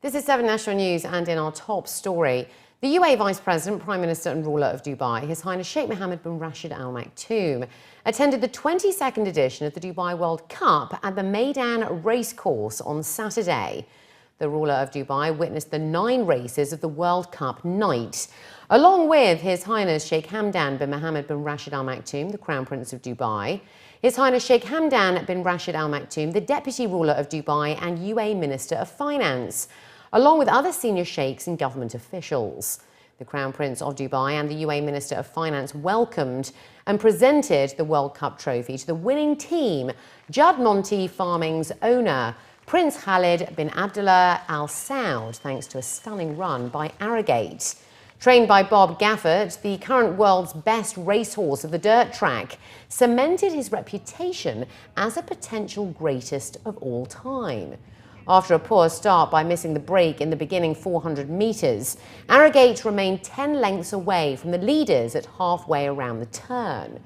This is 7 National News, and in our top story, the UAE Vice President, Prime Minister and ruler of Dubai, His Highness Sheikh Mohammed bin Rashid Al Maktoum, attended the 22nd edition of the Dubai World Cup at the Meydan Racecourse on Saturday. The ruler of Dubai witnessed the 9 races of the World Cup night, along with His Highness Sheikh Hamdan bin Mohammed bin Rashid Al Maktoum, the Crown Prince of Dubai, His Highness Sheikh Hamdan bin Rashid Al Maktoum, the Deputy Ruler of Dubai and UAE Minister of Finance, along with other senior sheikhs and government officials. The Crown Prince of Dubai and the UAE Minister of Finance welcomed and presented the World Cup trophy to the winning team, Judd Monty Farming's owner, Prince Khalid bin Abdullah Al Saud, thanks to a stunning run by Arrogate. Trained by Bob Gaffert, the current world's best racehorse of the dirt track, cemented his reputation as a potential greatest of all time. After a poor start by missing the break in the beginning 400 metres, Arrogate remained 10 lengths away from the leaders at halfway around the turn.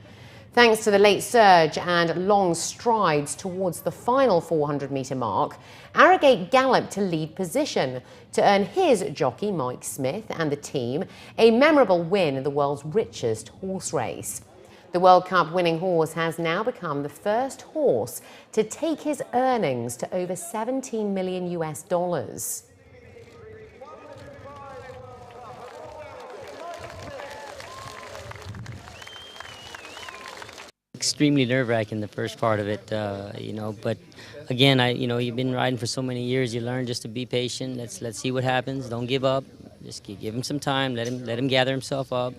Thanks to the late surge and long strides towards the final 400-metre mark, Arrogate galloped to lead position to earn his jockey Mike Smith and the team a memorable win in the world's richest horse race. The World Cup winning horse has now become the first horse to take his earnings to over $17 million US. Extremely nerve-wracking the first part of it, but again, you've been riding for so many years, you learn just to be patient. Let's see what happens. Don't give up. Just give him some time. Let him gather himself up.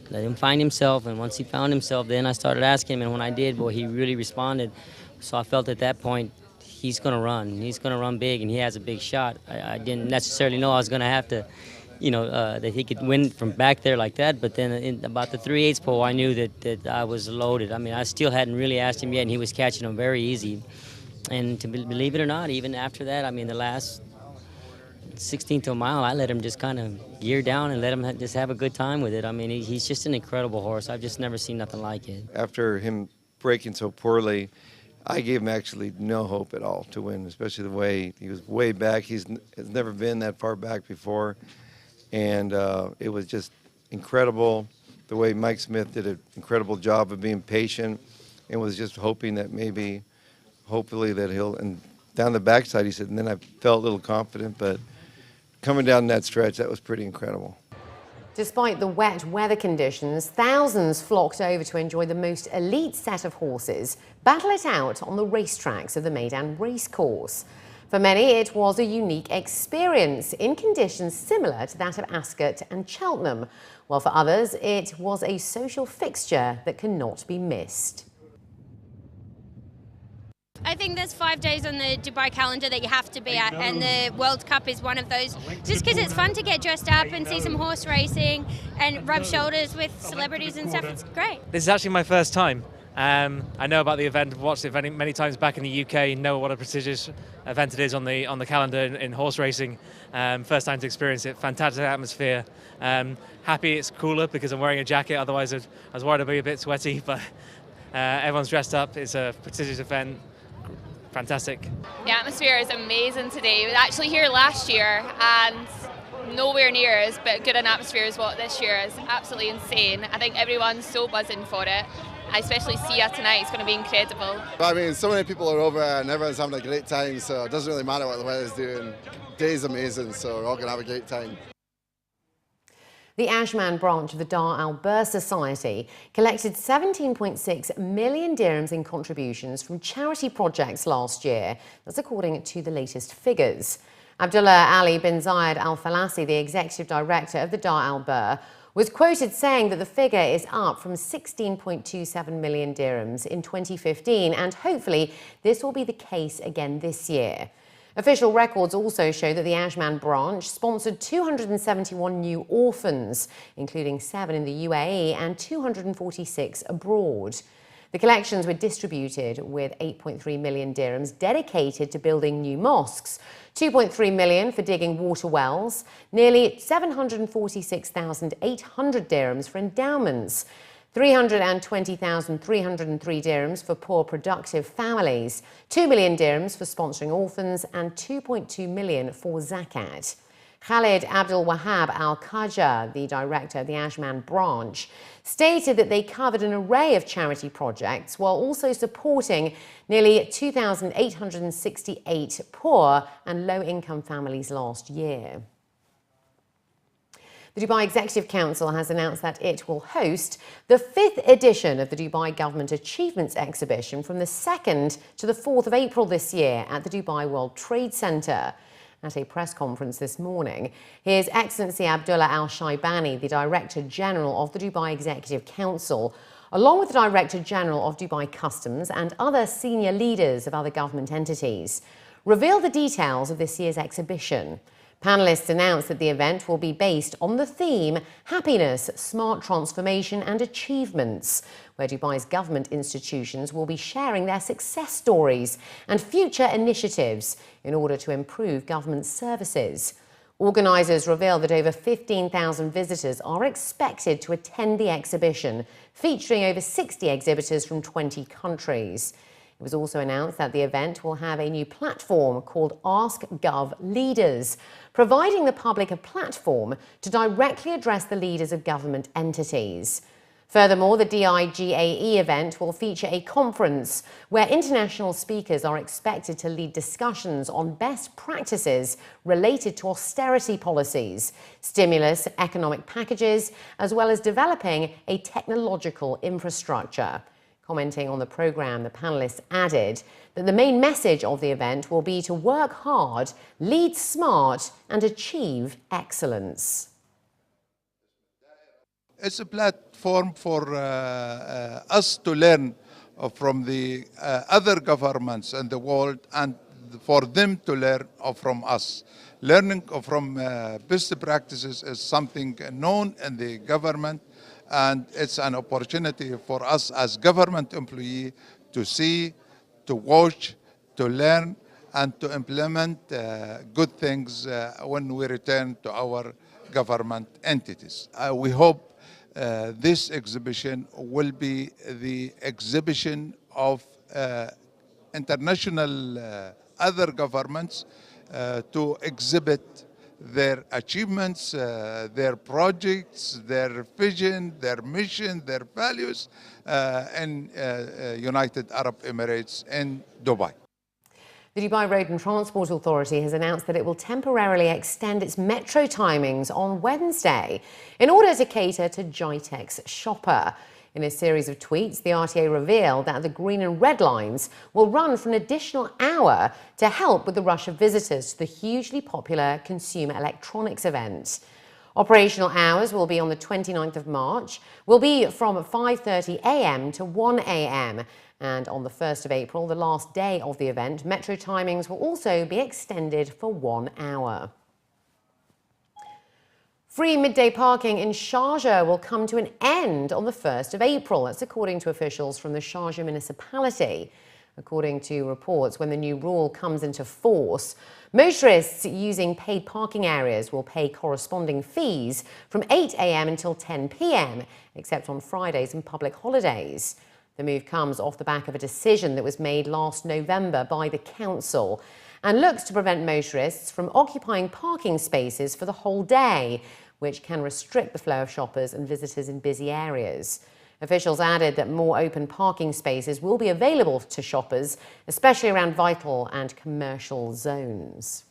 Let him find himself, and once he found himself, then I started asking him, and when I did, boy, he really responded. So I felt at that point, he's going to run. He's going to run big, and he has a big shot. I didn't necessarily know I was going to have to, that he could win from back there like that, but then in about the 3/8 pole, I knew that I was loaded. I mean, I still hadn't really asked him yet, and he was catching them very easy. And to believe it or not, even after that, I mean, the last 16th mile, I let him just kind of gear down and let him just have a good time with it. I mean, he's just an incredible horse. I've just never seen nothing like it. After him breaking so poorly, I gave him actually no hope at all to win, especially the way he was way back. Has never been that far back before, and it was just incredible the way Mike Smith did an incredible job of being patient and was just hoping that maybe, hopefully that he'll, and down the backside, he said, and then I felt a little confident, but coming down that stretch, that was pretty incredible. Despite the wet weather conditions, thousands flocked over to enjoy the most elite set of horses battle it out on the racetracks of the Meydan Racecourse. For many, it was a unique experience in conditions similar to that of Ascot and Cheltenham, while for others, it was a social fixture that cannot be missed. I think there's 5 days on the Dubai calendar that you have to be at, and the World Cup is one of those. Just because it's fun to get dressed up and see some horse racing and rub shoulders with celebrities and stuff, it's great. This is actually my first time. I know about the event, I've watched it many times back in the UK, know what a prestigious event it is on the calendar in horse racing. First time to experience it, fantastic atmosphere. Happy it's cooler because I'm wearing a jacket, otherwise I was worried I'd be a bit sweaty, but everyone's dressed up, it's a prestigious event. Fantastic. The atmosphere is amazing today. We were actually here last year and nowhere near as good an atmosphere as what this year is. Absolutely insane. I think everyone's so buzzing for it. I especially Sia tonight, it's going to be incredible. I mean, so many people are over and everyone's having a great time, so it doesn't really matter what the weather's doing. The day's amazing, so we're all going to have a great time. The Ajman branch of the Dar Al Ber Society collected 17.6 million dirhams in contributions from charity projects last year. That's according to the latest figures. Abdullah Ali bin Zayed Al Falasi, the executive director of the Dar Al Ber, was quoted saying that the figure is up from 16.27 million dirhams in 2015, and hopefully this will be the case again this year. Official records also show that the Ajman branch sponsored 271 new orphans, including 7 in the UAE and 246 abroad. The collections were distributed with 8.3 million dirhams dedicated to building new mosques, 2.3 million for digging water wells, nearly 746,800 dirhams for endowments, 320,303 dirhams for poor productive families, 2 million dirhams for sponsoring orphans, and 2.2 million for zakat. Khalid Abdul Wahab Al-Khaja, the director of the Ajman branch, stated that they covered an array of charity projects while also supporting nearly 2,868 poor and low-income families last year. The Dubai Executive Council has announced that it will host the 5th edition of the Dubai Government Achievements Exhibition from the 2nd to the 4th of April this year at the Dubai World Trade Center. At a press conference this morning, His Excellency Abdullah Al Shaibani, the Director General of the Dubai Executive Council, along with the Director General of Dubai Customs and other senior leaders of other government entities, revealed the details of this year's exhibition. Panelists announced that the event will be based on the theme Happiness, Smart Transformation and Achievements, where Dubai's government institutions will be sharing their success stories and future initiatives in order to improve government services. Organisers revealed that over 15,000 visitors are expected to attend the exhibition, featuring over 60 exhibitors from 20 countries. It was also announced that the event will have a new platform called Ask Gov Leaders, providing the public a platform to directly address the leaders of government entities. Furthermore, the DIGAE event will feature a conference where international speakers are expected to lead discussions on best practices related to austerity policies, stimulus economic packages, as well as developing a technological infrastructure. Commenting on the programme, the panellists added that the main message of the event will be to work hard, lead smart, and achieve excellence. It's a platform for us to learn from the other governments in the world and for them to learn from us. Learning from best practices is something known in the government, and it's an opportunity for us as government employees to see, to watch, to learn, and to implement good things when we return to our government entities. We hope this exhibition will be the exhibition of international other governments to exhibit their achievements, their projects, their vision, their mission, their values in United Arab Emirates in Dubai. The Dubai Road and Transport Authority has announced that it will temporarily extend its metro timings on Wednesday in order to cater to Gitex Shopper. In a series of tweets, the RTA revealed that the green and red lines will run for an additional hour to help with the rush of visitors to the hugely popular consumer electronics event. Operational hours will be on the 29th of March, will be from 5:30 a.m. to 1 a.m. And on the 1st of April, the last day of the event, metro timings will also be extended for 1 hour. Free midday parking in Sharjah will come to an end on the 1st of April. That's according to officials from the Sharjah municipality. According to reports, when the new rule comes into force, motorists using paid parking areas will pay corresponding fees from 8 a.m. until 10 p.m., except on Fridays and public holidays. The move comes off the back of a decision that was made last November by the council and looks to prevent motorists from occupying parking spaces for the whole day, which can restrict the flow of shoppers and visitors in busy areas. Officials added that more open parking spaces will be available to shoppers, especially around vital and commercial zones.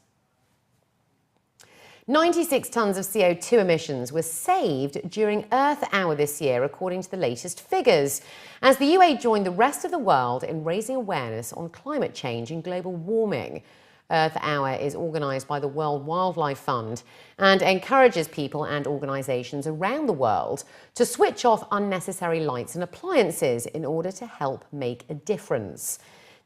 96 tonnes of CO2 emissions were saved during Earth Hour this year, according to the latest figures, as the UAE joined the rest of the world in raising awareness on climate change and global warming. Earth Hour is organised by the World Wildlife Fund and encourages people and organisations around the world to switch off unnecessary lights and appliances in order to help make a difference.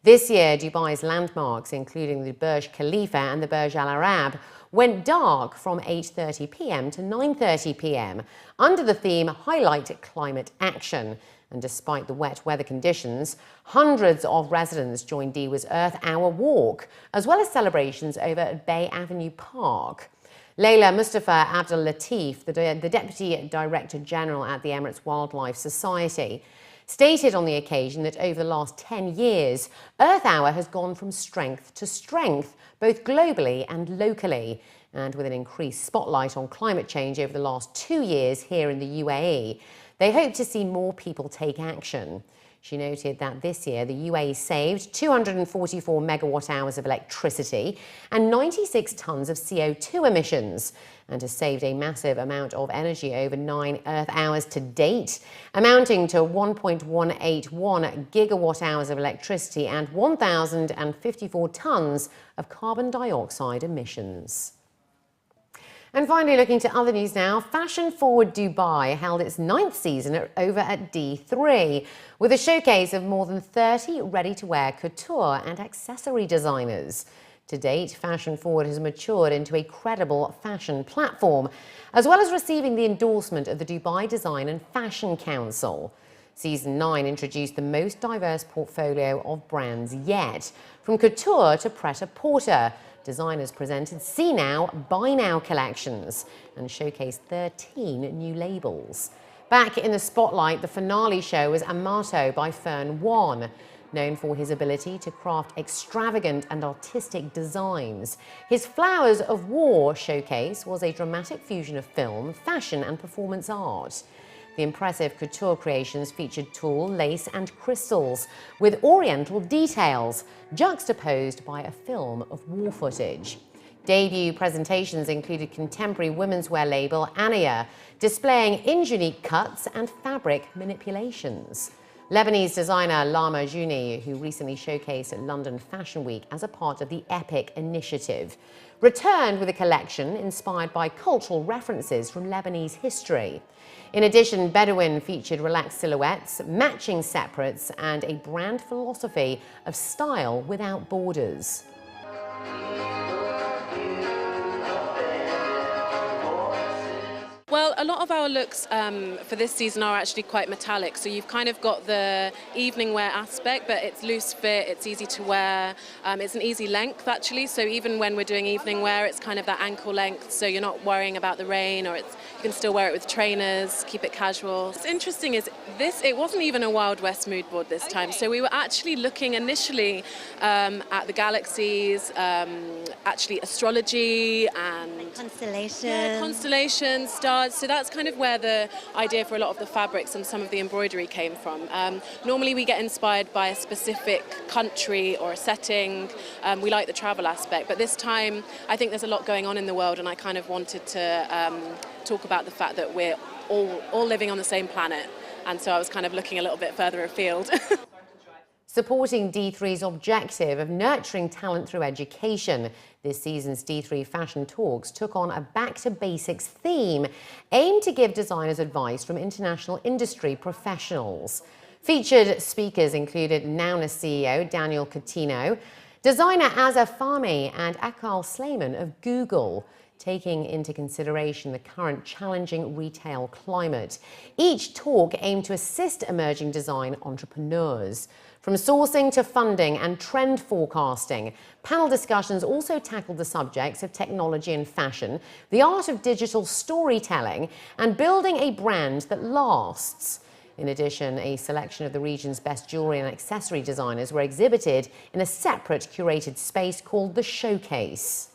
This year, Dubai's landmarks, including the Burj Khalifa and the Burj Al Arab, went dark from 8:30 p.m. to 9:30 p.m. under the theme Highlight Climate Action. And despite the wet weather conditions, hundreds of residents joined DEWA's Earth Hour walk, as well as celebrations over at Bay Avenue Park. Layla Mustafa Abdul Latif, the Deputy Director General at the Emirates Wildlife Society, stated on the occasion that over the last 10 years, Earth Hour has gone from strength to strength, both globally and locally, and with an increased spotlight on climate change over the last 2 years here in the UAE, they hope to see more people take action. She noted that this year the UAE saved 244 megawatt hours of electricity and 96 tons of CO2 emissions, and has saved a massive amount of energy over 9 Earth hours to date, amounting to 1.181 gigawatt hours of electricity and 1,054 tons of carbon dioxide emissions. And finally, looking to other news now, Fashion Forward Dubai held its 9th season over at D3, with a showcase of more than 30 ready-to-wear couture and accessory designers. To date, Fashion Forward has matured into a credible fashion platform, as well as receiving the endorsement of the Dubai Design and Fashion Council. Season 9 introduced the most diverse portfolio of brands yet, from couture to pret-a-porter. Designers presented See Now, Buy Now collections and showcased 13 new labels. Back in the spotlight, the finale show was Amato by Fern Wan, known for his ability to craft extravagant and artistic designs. His Flowers of War showcase was a dramatic fusion of film, fashion and performance art. The impressive couture creations featured tulle, lace and crystals, with oriental details, juxtaposed by a film of war footage. Debut presentations included contemporary women's wear label Anaya, displaying ingenious cuts and fabric manipulations. Lebanese designer Lama Jouni, who recently showcased at London Fashion Week as a part of the EPIC initiative, returned with a collection inspired by cultural references from Lebanese history. In addition, Bedouin featured relaxed silhouettes, matching separates, and a brand philosophy of style without borders. Well, a lot of our looks for this season are actually quite metallic. So you've kind of got the evening wear aspect, but it's loose fit, it's easy to wear, it's an easy length actually. So even when we're doing evening wear, it's kind of that ankle length. So you're not worrying about the rain, or you can still wear it with trainers, keep it casual. What's interesting is it wasn't even a Wild West mood board this time. So we were actually looking initially at the galaxies, actually astrology and constellations, stars. So that's kind of where the idea for a lot of the fabrics and some of the embroidery came from. Normally we get inspired by a specific country or a setting. We like the travel aspect, but this time I think there's a lot going on in the world, and I kind of wanted to talk about the fact that we're all living on the same planet, and so I was kind of looking a little bit further afield. Supporting D3's objective of nurturing talent through education, this season's D3 Fashion Talks took on a back-to-basics theme aimed to give designers advice from international industry professionals. Featured speakers included Nowness CEO Daniel Coutinho, designer Azza Fahmy and Akal Slayman of Google, taking into consideration the current challenging retail climate. Each talk aimed to assist emerging design entrepreneurs. From sourcing to funding and trend forecasting, panel discussions also tackled the subjects of technology and fashion, the art of digital storytelling, and building a brand that lasts. In addition, a selection of the region's best jewellery and accessory designers were exhibited in a separate curated space called The Showcase.